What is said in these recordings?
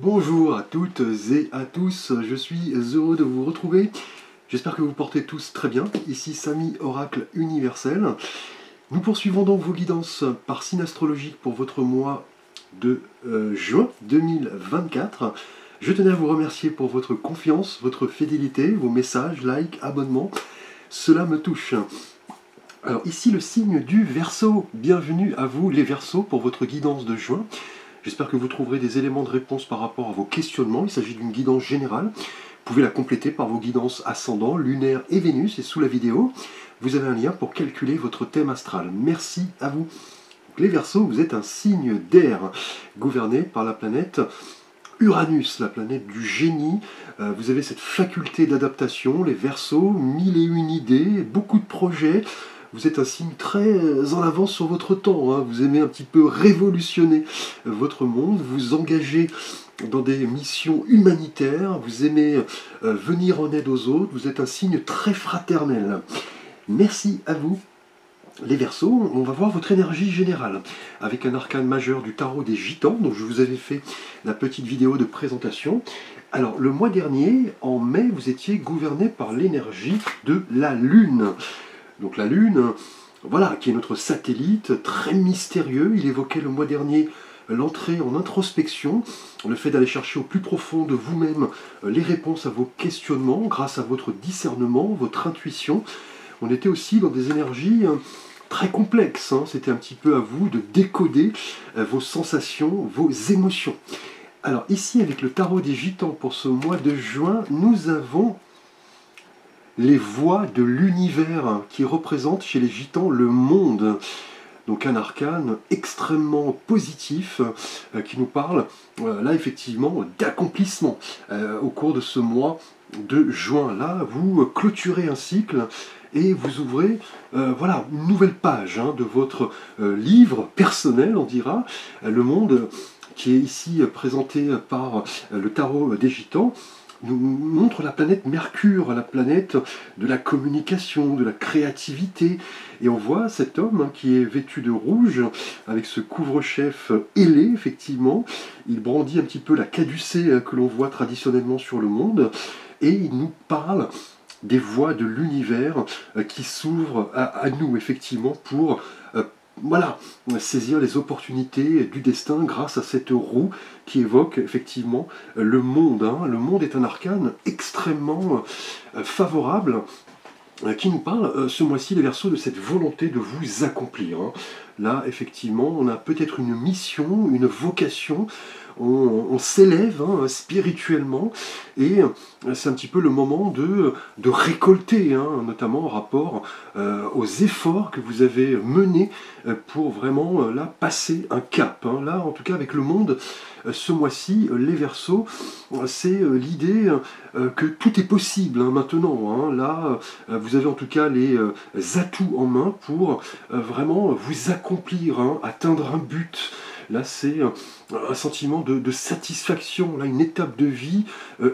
Bonjour à toutes et à tous, je suis heureux de vous retrouver. J'espère que vous portez tous très bien. Ici Samy, Oracle Universel. Nous poursuivons donc vos guidances par signe astrologique pour votre mois de juin 2024. Je tenais à vous remercier pour votre confiance, votre fidélité, vos messages, likes, abonnements. Cela me touche. Alors ici le signe du Verseau. Bienvenue à vous les Verseaux pour votre guidance de juin. J'espère que vous trouverez des éléments de réponse par rapport à vos questionnements. Il s'agit d'une guidance générale. Vous pouvez la compléter par vos guidances ascendant, lunaire et Vénus. Et sous la vidéo, vous avez un lien pour calculer votre thème astral. Merci à vous. Donc, les Verseaux, vous êtes un signe d'air, gouverné par la planète Uranus, la planète du génie. Vous avez cette faculté d'adaptation, les Verseaux, mille et une idées, beaucoup de projets. Vous êtes un signe très en avance sur votre temps, hein. Vous aimez un petit peu révolutionner votre monde, vous engagez dans des missions humanitaires, vous aimez venir en aide aux autres, vous êtes un signe très fraternel. Merci à vous. Les Verseaux, on va voir votre énergie générale avec un arcane majeur du tarot des Gitans, dont je vous avais fait la petite vidéo de présentation. Alors, le mois dernier, en mai, vous étiez gouverné par l'énergie de la Lune. Donc la Lune, voilà, qui est notre satellite, très mystérieux. Il évoquait le mois dernier l'entrée en introspection, le fait d'aller chercher au plus profond de vous-même les réponses à vos questionnements grâce à votre discernement, votre intuition. On était aussi dans des énergies très complexes, hein. C'était un petit peu à vous de décoder vos sensations, vos émotions. Alors ici, avec le tarot des Gitans pour ce mois de juin, nous avons les voix de l'univers qui représentent chez les Gitans le monde. Donc un arcane extrêmement positif qui nous parle là effectivement d'accomplissement au cours de ce mois de juin. Là, vous clôturez un cycle et vous ouvrez voilà, une nouvelle page de votre livre personnel, on dira, le monde qui est ici présenté par le tarot des Gitans nous montre la planète Mercure, la planète de la communication, de la créativité. Et on voit cet homme qui est vêtu de rouge, avec ce couvre-chef ailé, effectivement. Il brandit un petit peu la caducée que l'on voit traditionnellement sur le monde. Et il nous parle des voies de l'univers qui s'ouvrent à nous, effectivement, pour voilà, saisir les opportunités du destin grâce à cette roue qui évoque effectivement le monde. Hein. Le monde est un arcane extrêmement favorable qui nous parle ce mois-ci, les Verseaux, de cette volonté de vous accomplir. Hein. Là, effectivement, on a peut-être une mission, une vocation, on s'élève spirituellement, et c'est un petit peu le moment de récolter, notamment en rapport aux efforts que vous avez menés pour vraiment là passer un cap. Hein. Là, en tout cas, avec le monde, ce mois-ci, les Verseaux, c'est l'idée que tout est possible maintenant. Hein. Là, vous avez en tout cas les atouts en main pour vraiment vous accomplir, atteindre un but. Là, c'est un sentiment de satisfaction. Là, une étape de vie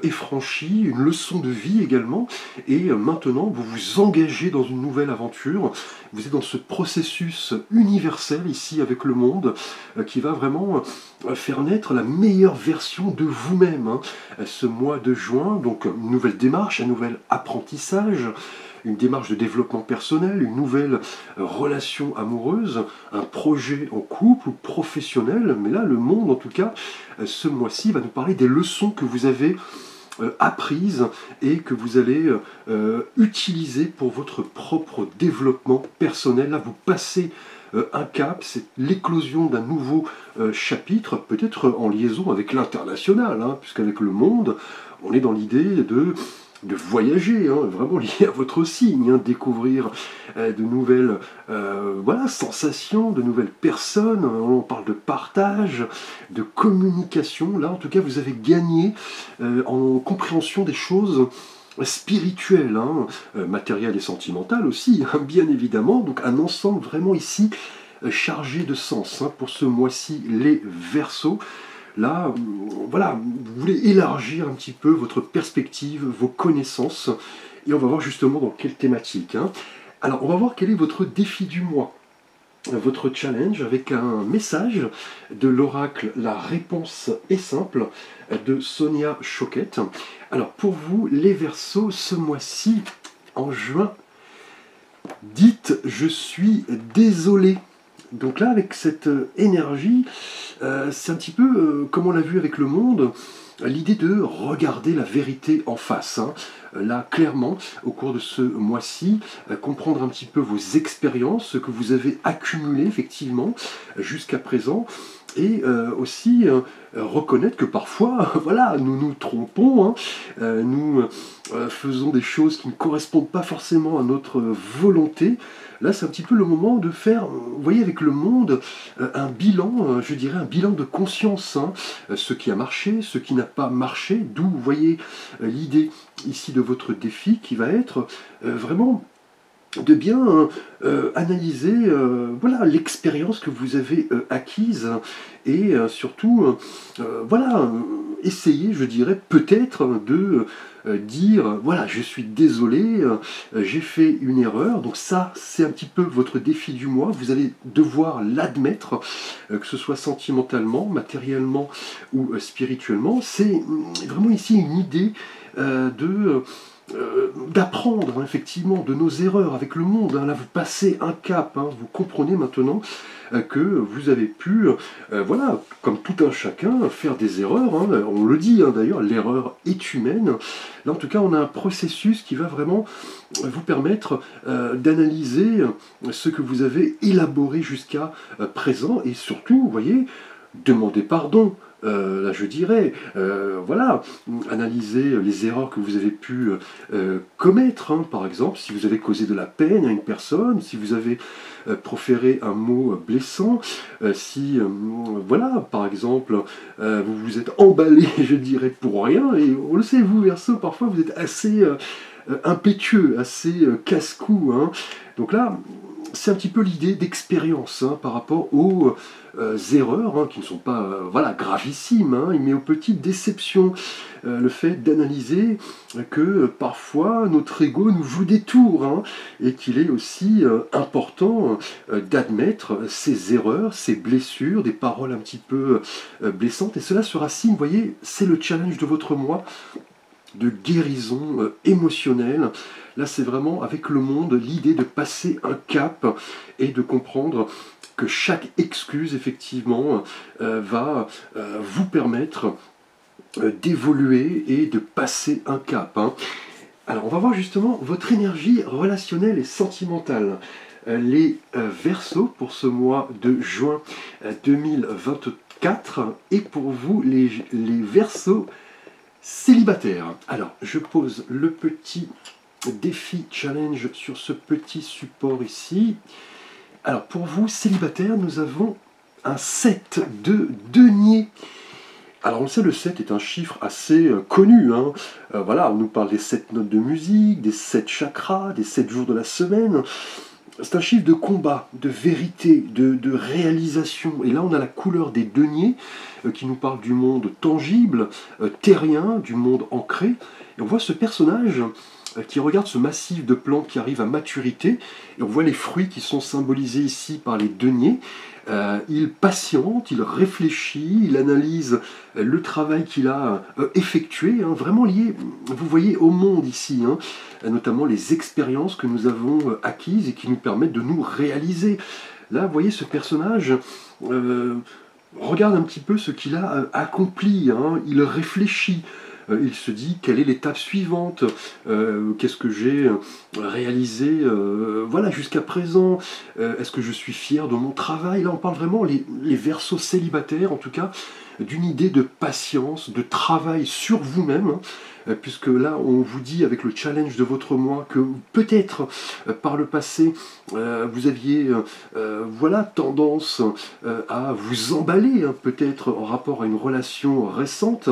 est franchie, une leçon de vie également. Et maintenant, vous vous engagez dans une nouvelle aventure. Vous êtes dans ce processus universel ici avec le monde qui va vraiment faire naître la meilleure version de vous-même. Hein. Ce mois de juin, donc une nouvelle démarche, un nouvel apprentissage, une démarche de développement personnel, une nouvelle relation amoureuse, un projet en couple ou professionnel. Mais là, le monde, en tout cas, ce mois-ci, va nous parler des leçons que vous avez apprises et que vous allez utiliser pour votre propre développement personnel. Là, vous passez un cap, c'est l'éclosion d'un nouveau chapitre, peut-être en liaison avec l'international, puisqu'avec le monde, on est dans l'idée de voyager, vraiment lié à votre signe, découvrir de nouvelles voilà, sensations, de nouvelles personnes. On parle de partage, de communication. Là, en tout cas, vous avez gagné en compréhension des choses spirituelles, matérielles et sentimentales aussi, bien évidemment. Donc un ensemble vraiment ici chargé de sens pour ce mois-ci, les Verseaux. Là, voilà, vous voulez élargir un petit peu votre perspective, vos connaissances, et on va voir justement dans quelle thématique. Alors, on va voir quel est votre défi du mois. votre challenge avec un message de l'oracle La réponse est simple de Sonia Choquette. Alors pour vous les Verseaux, ce mois-ci, en juin, dites je suis désolé. Donc là, avec cette énergie, c'est un petit peu, comme on l'a vu avec le monde, l'idée de regarder la vérité en face. Hein. Là, clairement, au cours de ce mois-ci, comprendre un petit peu vos expériences, ce que vous avez accumulé effectivement jusqu'à présent, et aussi reconnaître que parfois, voilà, nous nous trompons, hein, nous faisons des choses qui ne correspondent pas forcément à notre volonté. Là, c'est un petit peu le moment de faire, vous voyez, avec le monde, un bilan, je dirais un bilan de conscience. Hein. Ce qui a marché, ce qui n'a pas marché, d'où, vous voyez, l'idée ici de votre défi qui va être vraiment de bien analyser voilà, l'expérience que vous avez acquise et surtout voilà, essayer, je dirais, peut-être de dire voilà, je suis désolé, j'ai fait une erreur. Donc ça, c'est un petit peu votre défi du mois. Vous allez devoir l'admettre, que ce soit sentimentalement, matériellement ou spirituellement. C'est vraiment ici une idée d'apprendre hein, effectivement de nos erreurs avec le monde. Hein. Là, vous passez un cap, hein, vous comprenez maintenant que vous avez pu, voilà, comme tout un chacun, faire des erreurs. Hein. On le dit hein, d'ailleurs, l'erreur est humaine. Là, en tout cas, on a un processus qui va vraiment vous permettre d'analyser ce que vous avez élaboré jusqu'à présent et surtout, vous voyez, demander pardon. Là je dirais, voilà, analyser les erreurs que vous avez pu commettre, hein, par exemple, si vous avez causé de la peine à une personne, si vous avez proféré un mot blessant, si, voilà, par exemple, vous vous êtes emballé, je dirais, pour rien, et on le sait, vous, Verseau, parfois vous êtes assez impétueux, assez casse-cou, hein. Donc là, c'est un petit peu l'idée d'expérience hein, par rapport aux erreurs, hein, qui ne sont pas voilà, gravissimes, hein, mais aux petites déceptions. Le fait d'analyser que parfois notre ego nous joue des tours, hein, et qu'il est aussi important d'admettre ces erreurs, ces blessures, des paroles un petit peu blessantes, et cela se racine, vous voyez, c'est le challenge de votre mois, de guérison émotionnelle. Là, c'est vraiment avec le monde l'idée de passer un cap et de comprendre que chaque excuse, effectivement, va vous permettre d'évoluer et de passer un cap. Hein. Alors, on va voir justement votre énergie relationnelle et sentimentale. Les Verseaux pour ce mois de juin 2024 et pour vous, les Verseaux célibataire. Alors, je pose le petit défi challenge sur ce petit support ici. Alors, pour vous, célibataire, nous avons un 7 de denier. Alors, on le sait, le 7 est un chiffre assez connu. Hein. Voilà, on nous parle des 7 notes de musique, des 7 chakras, des 7 jours de la semaine. C'est un chiffre de combat, de vérité, de réalisation. Et là, on a la couleur des deniers qui nous parle du monde tangible, terrien, du monde ancré. Et on voit ce personnage qui regarde ce massif de plantes qui arrive à maturité. Et on voit les fruits qui sont symbolisés ici par les deniers. Il patiente, il réfléchit, il analyse le travail qu'il a effectué, hein, vraiment lié, vous voyez, au monde ici, hein, notamment les expériences que nous avons acquises et qui nous permettent de nous réaliser. Là, vous voyez, ce personnage regarde un petit peu ce qu'il a accompli, hein, il réfléchit. Il se dit quelle est l'étape suivante, qu'est-ce que j'ai réalisé voilà, jusqu'à présent, est-ce que je suis fier de mon travail. Là on parle vraiment, les Verseaux célibataires en tout cas, d'une idée de patience, de travail sur vous-même, hein, puisque là on vous dit avec le challenge de votre mois que peut-être par le passé vous aviez voilà, tendance à vous emballer, hein, peut-être en rapport à une relation récente.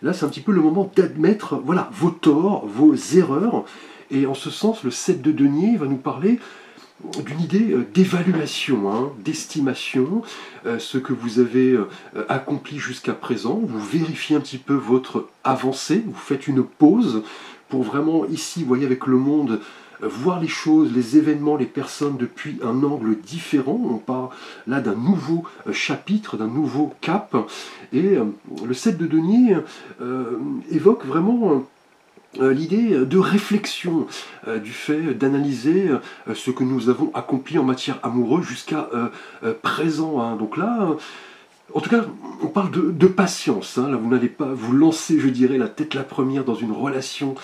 Là c'est un petit peu le moment d'admettre voilà, vos torts, vos erreurs, et en ce sens le 7 de denier va nous parler d'une idée d'évaluation, hein, d'estimation, ce que vous avez accompli jusqu'à présent. Vous vérifiez un petit peu votre avancée, vous faites une pause pour vraiment ici, vous voyez, avec le monde, voir les choses, les événements, les personnes depuis un angle différent. On parle là d'un nouveau chapitre, d'un nouveau cap. Et le 7 de denier évoque vraiment l'idée de réflexion, du fait d'analyser ce que nous avons accompli en matière amoureuse jusqu'à présent, hein. Donc là, en tout cas, on parle de patience, hein. Là, vous n'allez pas vous lancer, je dirais, la tête la première dans une relation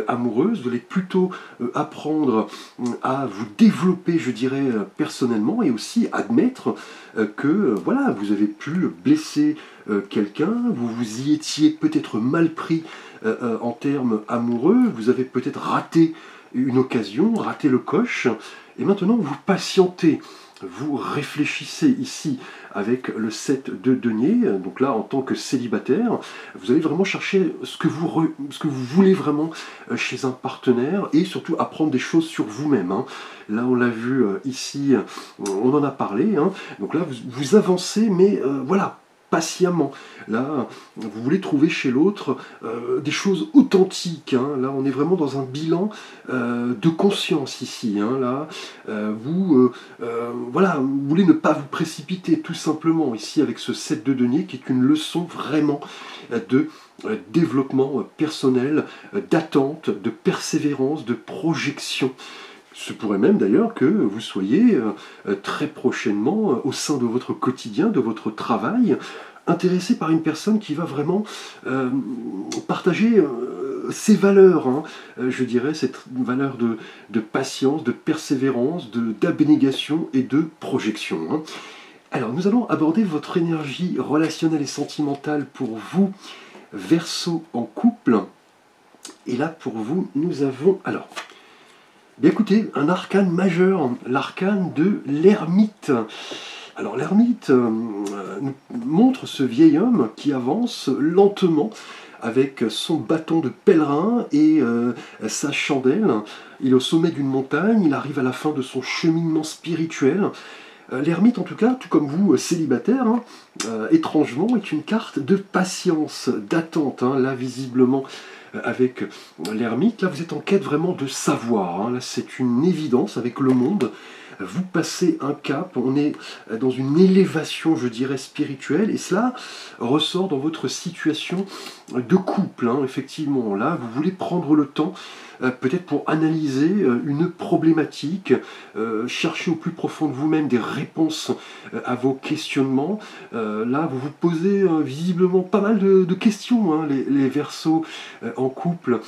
amoureuse. Vous allez plutôt apprendre à vous développer, je dirais, personnellement, et aussi admettre que voilà, vous avez pu blesser quelqu'un, vous vous y étiez peut-être mal pris en termes amoureux, vous avez peut-être raté une occasion, raté le coche, et maintenant vous patientez. Vous réfléchissez ici avec le 7 de denier, donc là en tant que célibataire, vous allez vraiment chercher ce que vous voulez vraiment chez un partenaire et surtout apprendre des choses sur vous-même, hein. Là on l'a vu ici, on en a parlé, hein. Donc là vous avancez mais voilà, patiemment. Là, vous voulez trouver chez l'autre des choses authentiques, hein. Là, on est vraiment dans un bilan de conscience ici, hein. Là, voilà, vous voulez ne pas vous précipiter, tout simplement, ici, avec ce 7 de denier, qui est une leçon vraiment de développement personnel, d'attente, de persévérance, de projection. Ce pourrait même d'ailleurs que vous soyez très prochainement au sein de votre quotidien, de votre travail, intéressé par une personne qui va vraiment partager ses valeurs, hein. Je dirais cette valeur de patience, de persévérance, d'abnégation et de projection, hein. Alors nous allons aborder votre énergie relationnelle et sentimentale pour vous, Verseau en couple. Et là pour vous, nous avons... Alors, bien écoutez, un arcane majeur, l'arcane de l'ermite. Alors l'ermite nous montre ce vieil homme qui avance lentement avec son bâton de pèlerin et sa chandelle. Il est au sommet d'une montagne, il arrive à la fin de son cheminement spirituel. L'ermite, en tout cas, tout comme vous, célibataire, hein, étrangement, est une carte de patience, d'attente, hein. Là, visiblement, avec l'ermite, là, vous êtes en quête vraiment de savoir, hein. Là, c'est une évidence avec le monde. Vous passez un cap, on est dans une élévation, je dirais, spirituelle, et cela ressort dans votre situation de couple, hein. Effectivement, là, vous voulez prendre le temps, peut-être pour analyser une problématique, chercher au plus profond de vous-même des réponses à vos questionnements. Là, vous vous posez visiblement pas mal de questions, hein, les Verseaux en couple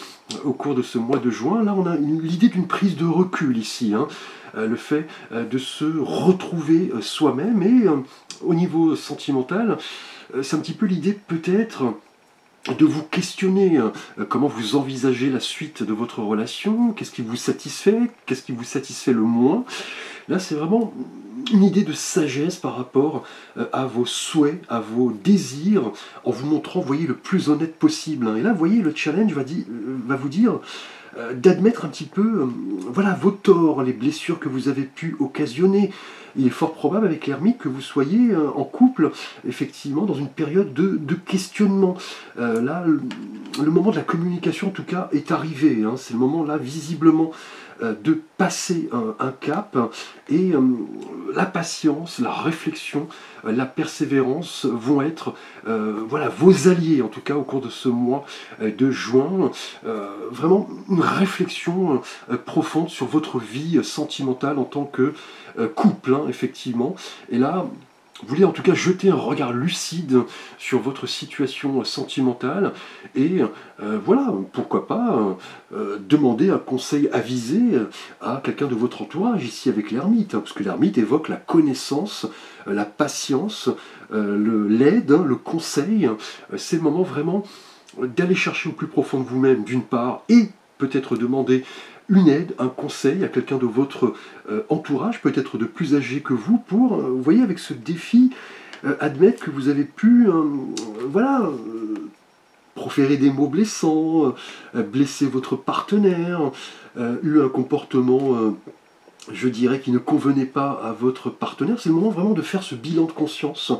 au cours de ce mois de juin. Là, on a l'idée d'une prise de recul ici, hein. Le fait de se retrouver soi-même et au niveau sentimental, c'est un petit peu l'idée peut-être de vous questionner comment vous envisagez la suite de votre relation, qu'est-ce qui vous satisfait le moins. Là, c'est vraiment une idée de sagesse par rapport à vos souhaits, à vos désirs, en vous montrant, vous voyez, le plus honnête possible, hein. Et là, vous voyez, le challenge va vous dire d'admettre un petit peu voilà, vos torts, les blessures que vous avez pu occasionner. Il est fort probable avec l'ermite que vous soyez en couple, effectivement, dans une période de questionnement. Là, le moment de la communication, en tout cas, est arrivé, hein. C'est le moment, là, visiblement, de passer un cap, et la patience, la réflexion, la persévérance vont être voilà, vos alliés, en tout cas au cours de ce mois de juin. Vraiment une réflexion profonde sur votre vie sentimentale en tant que couple, hein, effectivement. Et là, vous voulez en tout cas jeter un regard lucide sur votre situation sentimentale et voilà, pourquoi pas demander un conseil avisé à quelqu'un de votre entourage, ici avec l'ermite, hein, parce que l'ermite évoque la connaissance, la patience, l'aide, hein, le conseil. C'est le moment vraiment d'aller chercher au plus profond de vous-même, d'une part, et peut-être demander une aide, un conseil à quelqu'un de votre entourage, peut-être de plus âgé que vous, pour, vous voyez, avec ce défi, admettre que vous avez pu, voilà, proférer des mots blessants, blesser votre partenaire, eu un comportement, je dirais, qui ne convenait pas à votre partenaire. C'est le moment vraiment de faire ce bilan de conscience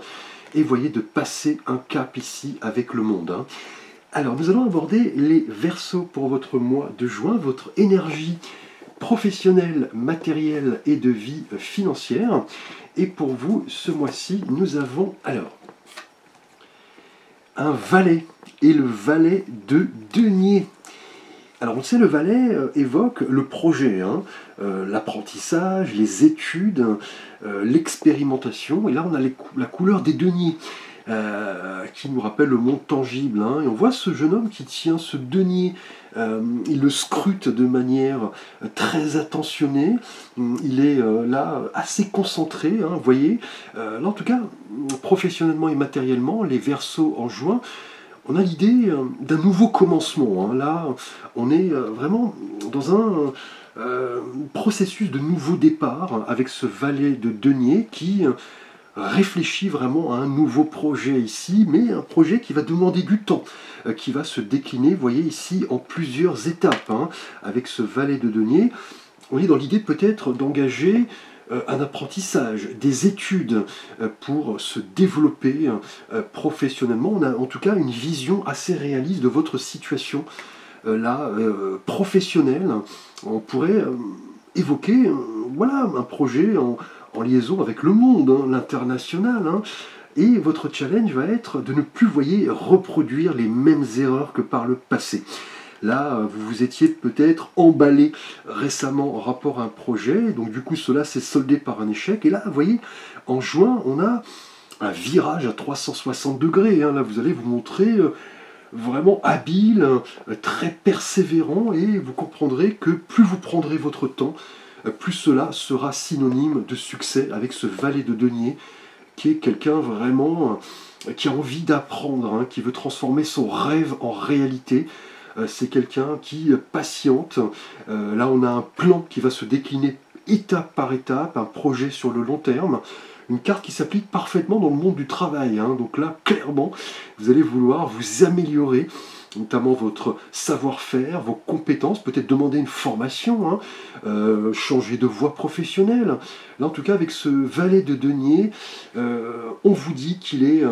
et, vous voyez, de passer un cap ici avec le monde, hein. Alors, nous allons aborder les Verseaux pour votre mois de juin, votre énergie professionnel, matériel et de vie financière. Et pour vous, ce mois-ci, nous avons alors un valet, et le valet de denier. Alors on sait, le valet évoque le projet, hein, l'apprentissage, les études, l'expérimentation, et là on a la couleur des deniers, qui nous rappelle le monde tangible, hein, et on voit ce jeune homme qui tient ce denier, il le scrute de manière très attentionnée, il est là assez concentré, hein, vous voyez, là en tout cas, professionnellement et matériellement, les Verseaux en juin, on a l'idée d'un nouveau commencement, hein. Là, on est vraiment dans un processus de nouveau départ, hein, avec ce valet de denier qui réfléchit vraiment à un nouveau projet ici, mais un projet qui va demander du temps, qui va se décliner, vous voyez ici, en plusieurs étapes, hein. Avec ce valet de denier, on est dans l'idée peut-être d'engager un apprentissage, des études pour se développer professionnellement. On a en tout cas une vision assez réaliste de votre situation là, professionnelle. On pourrait évoquer voilà, un projet en liaison avec le monde, hein, l'international, hein. Et votre challenge va être de ne plus, voyez, reproduire les mêmes erreurs que par le passé. Là, vous vous étiez peut-être emballé récemment en rapport à un projet, donc du coup cela s'est soldé par un échec. Et là, vous voyez, en juin, on a un virage à 360 degrés. Hein. Là, vous allez vous montrer vraiment habile, très persévérant, et vous comprendrez que plus vous prendrez votre temps, plus cela sera synonyme de succès avec ce valet de denier, qui est quelqu'un vraiment qui a envie d'apprendre, hein, qui veut transformer son rêve en réalité. C'est quelqu'un qui patiente. Là, on a un plan qui va se décliner étape par étape, un projet sur le long terme. Une carte qui s'applique parfaitement dans le monde du travail, hein. Donc là, clairement, vous allez vouloir vous améliorer, notamment votre savoir-faire, vos compétences, peut-être demander une formation, hein, changer de voie professionnelle. Là, en tout cas, avec ce valet de denier, on vous dit qu'il est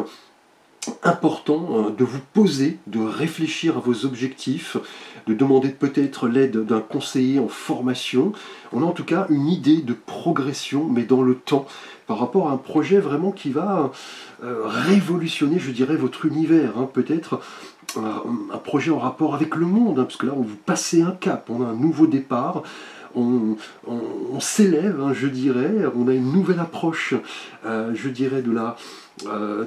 important de vous poser, de réfléchir à vos objectifs, de demander peut-être l'aide d'un conseiller en formation. On a en tout cas une idée de progression, mais dans le temps, par rapport à un projet vraiment qui va révolutionner, je dirais, votre univers, hein. Peut-être un projet en rapport avec le monde, hein, parce que là, on vous passez un cap, on a un nouveau départ. On s'élève, hein, je dirais, on a une nouvelle approche, je dirais, de la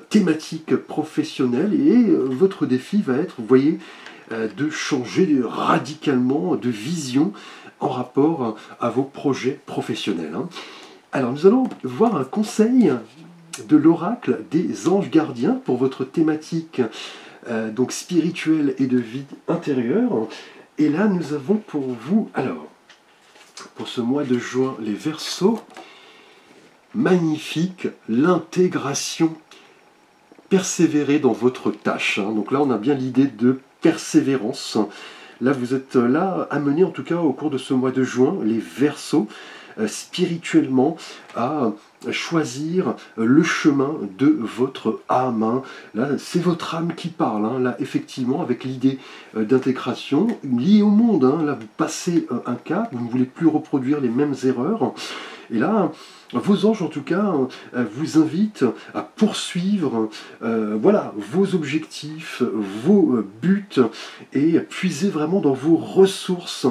thématique professionnelle, et votre défi va être, vous voyez, de changer radicalement de vision en rapport à vos projets professionnels, hein. Alors, nous allons voir un conseil de l'oracle des anges gardiens pour votre thématique donc spirituelle et de vie intérieure. Et là, nous avons pour vous, alors, pour ce mois de juin, les Verseaux, magnifique, l'intégration, persévérer dans votre tâche, hein. Donc là, on a bien l'idée de persévérance. Là, vous êtes là amené, en tout cas, au cours de ce mois de juin, les Verseaux, spirituellement, à choisir le chemin de votre âme, hein. Là, c'est votre âme qui parle, hein. Là, effectivement, avec l'idée d'intégration liée au monde, hein. Là, vous passez un cap, vous ne voulez plus reproduire les mêmes erreurs. Et là, vos anges, en tout cas, vous invitent à poursuivre voilà, vos objectifs, vos buts, et puiser vraiment dans vos ressources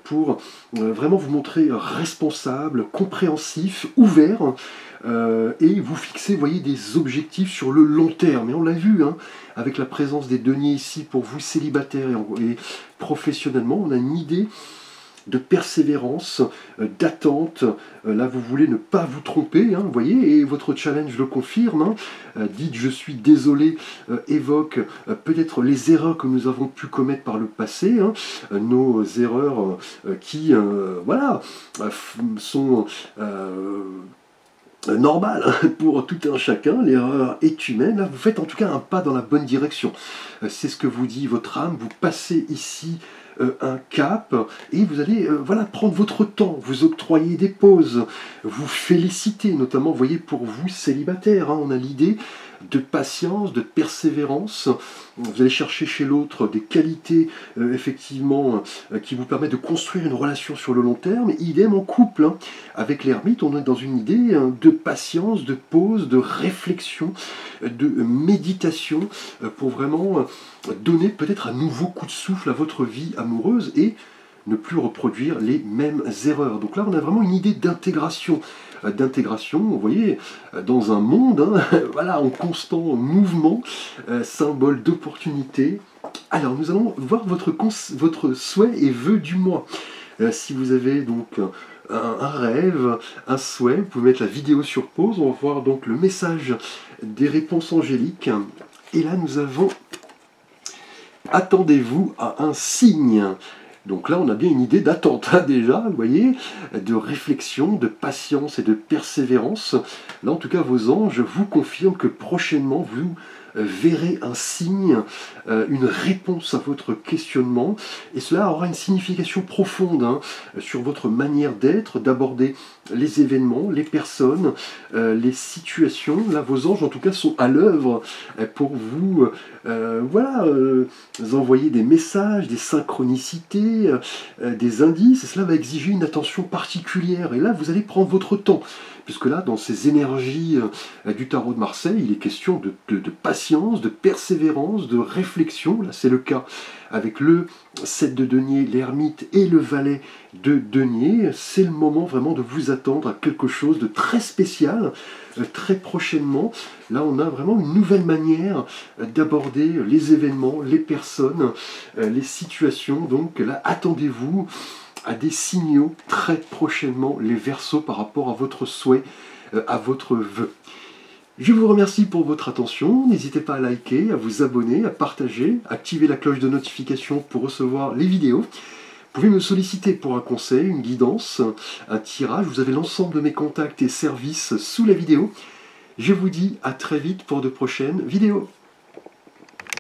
pour vraiment vous montrer responsable, compréhensif, ouvert, et vous fixer, vous voyez, des objectifs sur le long terme. Et on l'a vu, hein, avec la présence des deniers ici pour vous célibataires et professionnellement, on a une idée de persévérance, d'attente. Là, vous voulez ne pas vous tromper, hein, vous voyez, et votre challenge le confirme, hein. Dites je suis désolé, évoque peut-être les erreurs que nous avons pu commettre par le passé, hein, nos erreurs qui, voilà, sont normal, hein, pour tout un chacun, l'erreur est humaine. Là, vous faites en tout cas un pas dans la bonne direction. C'est ce que vous dit votre âme, vous passez ici un cap, et vous allez voilà, prendre votre temps, vous octroyer des pauses, vous féliciter, notamment, vous voyez, pour vous célibataires, hein, on a l'idée de patience, de persévérance. Vous allez chercher chez l'autre des qualités effectivement qui vous permettent de construire une relation sur le long terme. Idem en couple, hein. Avec l'ermite, on est dans une idée de patience, de pause, de réflexion, de méditation pour vraiment donner peut-être un nouveau coup de souffle à votre vie amoureuse et ne plus reproduire les mêmes erreurs. Donc là, on a vraiment une idée d'intégration. Vous voyez, dans un monde, hein, voilà, en constant mouvement, symbole d'opportunité. Alors, nous allons voir votre souhait et vœu du mois. Si vous avez donc un rêve, un souhait, vous pouvez mettre la vidéo sur pause. On va voir donc le message des réponses angéliques. Et là, nous avons « Attendez-vous à un signe ». Donc là, on a bien une idée d'attente, hein, déjà, vous voyez, de réflexion, de patience et de persévérance. Là, en tout cas, vos anges vous confirment que prochainement, vous verrez un signe, une réponse à votre questionnement, et cela aura une signification profonde hein, sur votre manière d'être, d'aborder les événements, les personnes, les situations. Là, vos anges, en tout cas, sont à l'œuvre pour vous envoyer des messages, des synchronicités, des indices, et cela va exiger une attention particulière. Et là, vous allez prendre votre temps, puisque là, dans ces énergies du tarot de Marseille, il est question de patience, de persévérance, de réflexion. Là, c'est le cas avec le 7 de denier, l'ermite et le valet de denier. C'est le moment vraiment de vous attendre à quelque chose de très spécial, très prochainement. Là, on a vraiment une nouvelle manière d'aborder les événements, les personnes, les situations. Donc là, attendez-vous à des signaux très prochainement, les Verseaux, par rapport à votre souhait, à votre vœu. Je vous remercie pour votre attention. N'hésitez pas à liker, à vous abonner, à partager, activer la cloche de notification pour recevoir les vidéos. Vous pouvez me solliciter pour un conseil, une guidance, un tirage. Vous avez l'ensemble de mes contacts et services sous la vidéo. Je vous dis à très vite pour de prochaines vidéos.